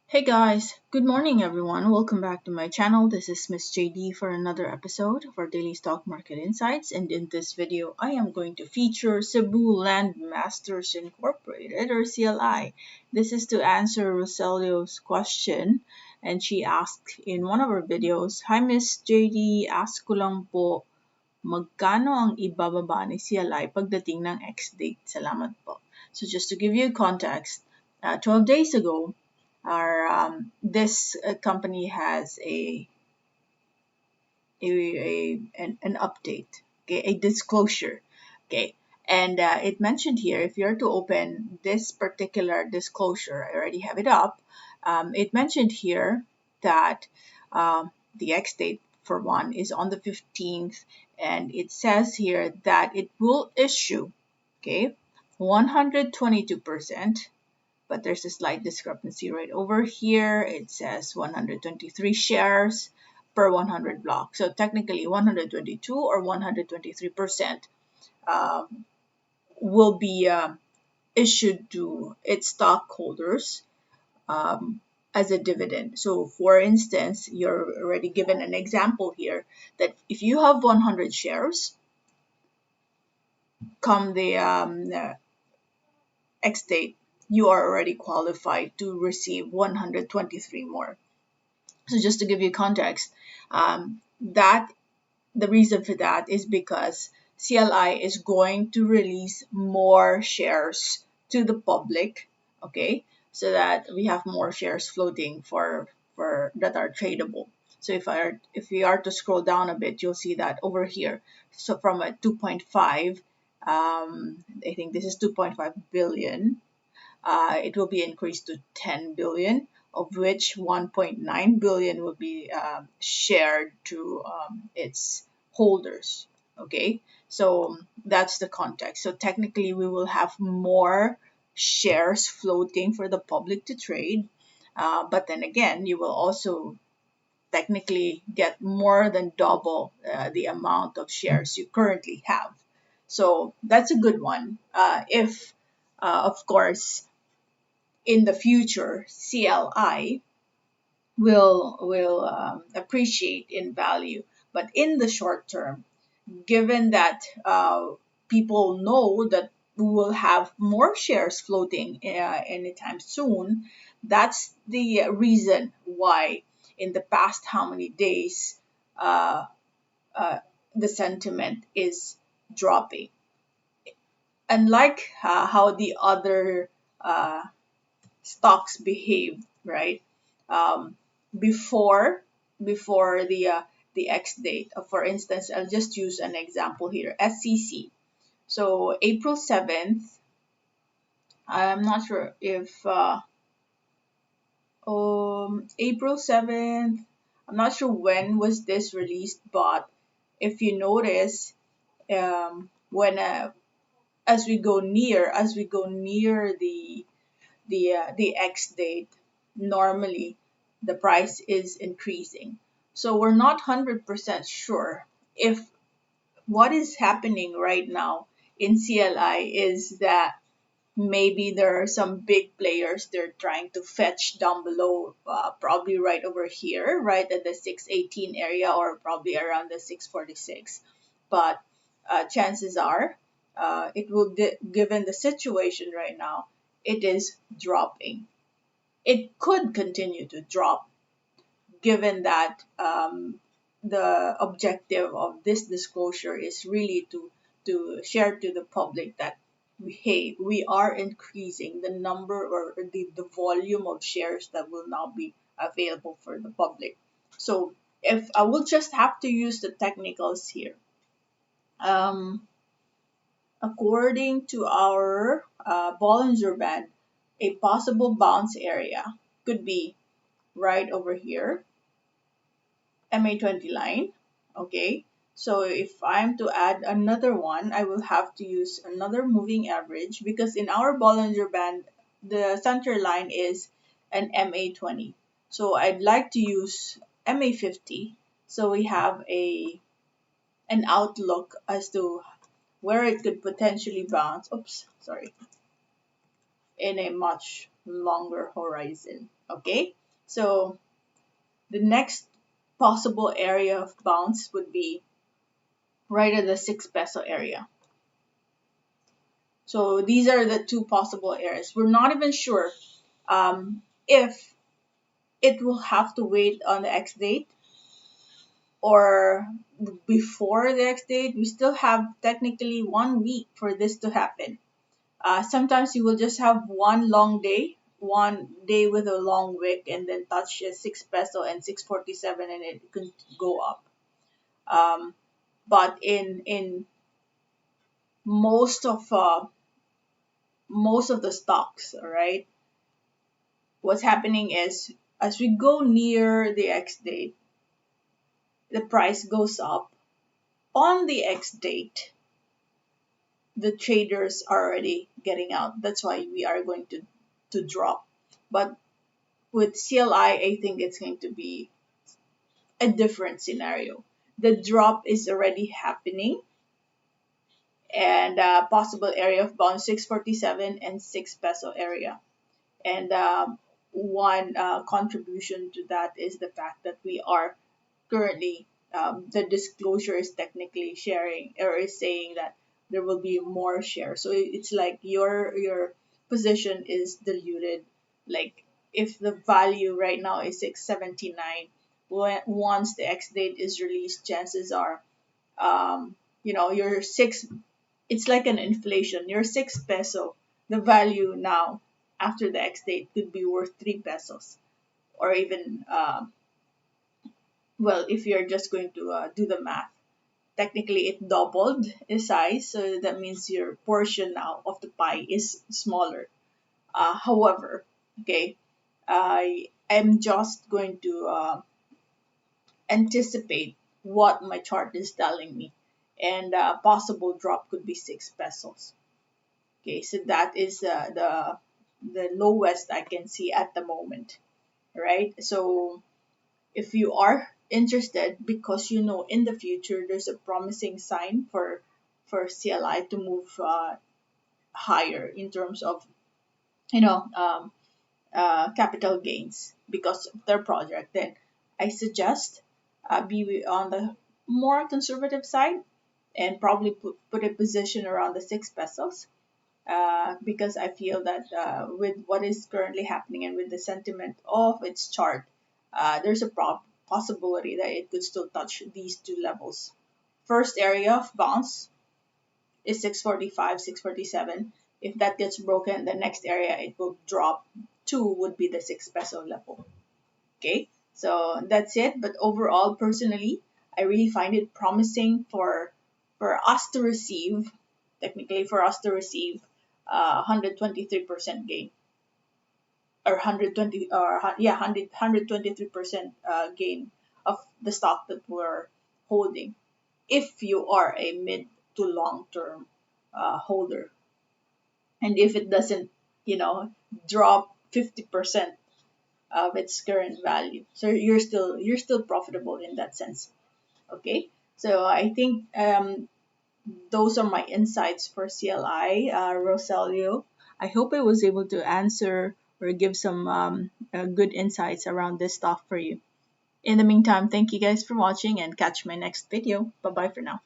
Hey guys, good morning everyone. Welcome back to my channel. This is Miss JD for another episode of our daily stock market insights. And in this video, I am going to feature Cebu Land Masters Incorporated or CLI. This is to answer Roselio's question. And she asked in one of her videos, Hi Miss JD, ask ko lang po, magkano ang ibababa ni CLI pagdating ng X date? Salamat po. So just to give you context, 12 days ago, this company has an update, okay, a disclosure, okay, and it mentioned here if you're to open this particular disclosure, I already have it up. It mentioned here that the X date for one is on the 15th, and it says here that it will issue, okay, 122%. But there's a slight discrepancy right over here. It says 123 shares per 100 blocks. So technically 122 or 123% will be issued to its stockholders as a dividend. So for instance, you're already given an example here that if you have 100 shares, come the X date, you are already qualified to receive 123 more. So just to give you context, that the reason for that is because CLI is going to release more shares to the public, okay, so that we have more shares floating for that are tradable. So if we are to scroll down a bit, you'll see that over here. So from a 2.5, I think this is 2.5 billion. It will be increased to 10 billion, of which 1.9 billion will be shared to its holders. Okay, so that's the context. So technically, we will have more shares floating for the public to trade, but then again, you will also technically get more than double the amount of shares you currently have. So that's a good one. If of course in the future CLI will appreciate in value. But in the short term, given that people know that we will have more shares floating anytime soon, that's the reason why in the past how many days uh, the sentiment is dropping. Unlike how the other stocks behave, right? Um, before before the X date. For instance, I'll just use an example here. SCC. So April 7th. I'm not sure if April 7th. I'm not sure when was this released, but if you notice, when as we go near the X date, normally the price is increasing. So we're not 100% sure if what is happening right now in CLI is that maybe there are some big players they're trying to fetch down below, probably right over here, right at the 618 area or probably around the 646. But chances are it will, given the situation right now, it is dropping. It could continue to drop given that the objective of this disclosure is really to share to the public that hey, we are increasing the number or the volume of shares that will now be available for the public. So if I will just have to use the technicals here, um, according to our Bollinger Band, a possible bounce area could be right over here, MA20 line. Okay, so if I'm to add another one, I will have to use another moving average because in our Bollinger Band, the center line is an MA20. So I'd like to use MA50. So we have an outlook as to where it could potentially bounce. Oops, sorry. In a much longer horizon. Okay, so the next possible area of bounce would be right at the 6 peso area. So these are the two possible areas. We're not even sure if it will have to wait on the X date or before the X date. We still have technically 1 week for this to happen. Sometimes you will just have one day with a long wick, and then touch a 6 peso and 647, and it can go up. Um, but in most of the stocks, all right, what's happening is as we go near the X date, the price goes up. On the X date, the traders are already getting out. That's why we are going to drop. But with CLI, I think it's going to be a different scenario. The drop is already happening, and possible area of bound 647 and 6 peso area. And one contribution to that is the fact that we are currently, the disclosure is technically sharing or is saying that there will be more shares. So it's like your position is diluted. Like if the value right now is 679, once the X date is released, chances are, your six. It's like an inflation. Your 6 peso, the value now after the X date could be worth 3 pesos, or even well, if you're just going to do the math, technically it doubled in size, so that means your portion now of the pie is smaller. However, okay, I am just going to anticipate what my chart is telling me, and a possible drop could be 6 pesos. Okay, so that is the lowest I can see at the moment, right? So if you are interested, because in the future there's a promising sign for CLI to move higher in terms of you know um, capital gains because of their project, then I suggest be on the more conservative side and probably put a position around the 6 pesos, because I feel that with what is currently happening and with the sentiment of its chart, there's a possibility that it could still touch these two levels. First area of bounce is 645, 647. If that gets broken, the next area it will drop to would be the 6 peso level. Okay, so that's it. But overall, personally, I really find it promising for us to receive, technically for us to receive 123% gain, or 120 or yeah 123% gain of the stock that we're holding, if you are a mid to long term holder, and if it doesn't drop 50% of its current value, so you're still profitable in that sense. Okay, so I think those are my insights for CLI, Rosalio. I hope I was able to answer or give some good insights around this stuff for you. In the meantime, thank you guys for watching and catch my next video. Bye bye for now.